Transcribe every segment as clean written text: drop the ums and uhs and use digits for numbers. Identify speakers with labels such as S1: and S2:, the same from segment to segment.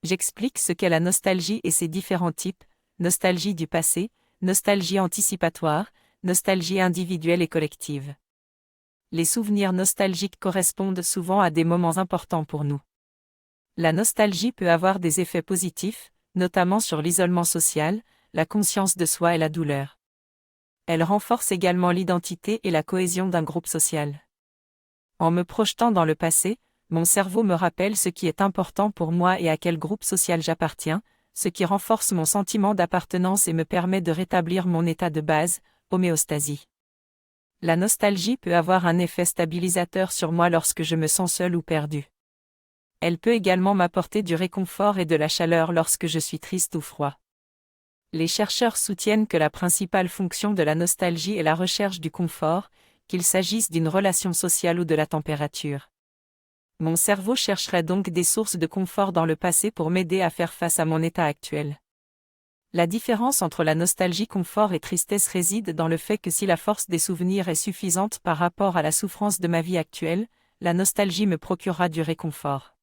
S1: J'explique ce qu'est la nostalgie et ses différents types: nostalgie du passé, nostalgie anticipatoire, nostalgie individuelle et collective. Les souvenirs nostalgiques correspondent souvent à des moments importants pour nous. La nostalgie peut avoir des effets positifs, notamment sur l'isolement social, la conscience de soi et la douleur. Elle renforce également l'identité et la cohésion d'un groupe social. En me projetant dans le passé, mon cerveau me rappelle ce qui est important pour moi et à quel groupe social j'appartiens, ce qui renforce mon sentiment d'appartenance et me permet de rétablir mon état de base, homéostasie. La nostalgie peut avoir un effet stabilisateur sur moi lorsque je me sens seul ou perdu. Elle peut également m'apporter du réconfort et de la chaleur lorsque je suis triste ou froid. Les chercheurs soutiennent que la principale fonction de la nostalgie est la recherche du confort, qu'il s'agisse d'une relation sociale ou de la température. Mon cerveau chercherait donc des sources de confort dans le passé pour m'aider à faire face à mon état actuel. La différence entre la nostalgie confort et tristesse réside dans le fait que si la force des souvenirs est suffisante par rapport à la souffrance de ma vie actuelle, la nostalgie me procurera du réconfort.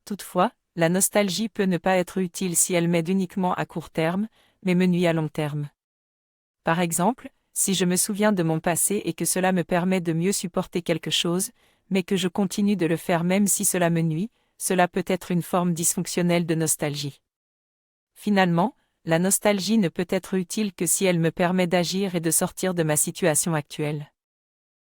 S1: Toutefois, la nostalgie peut ne pas être utile si elle m'aide uniquement à court terme, mais me nuit à long terme. Par exemple, si je me souviens de mon passé et que cela me permet de mieux supporter quelque chose, mais que je continue de le faire même si cela me nuit, cela peut être une forme dysfonctionnelle de nostalgie. Finalement, la nostalgie ne peut être utile que si elle me permet d'agir et de sortir de ma situation actuelle.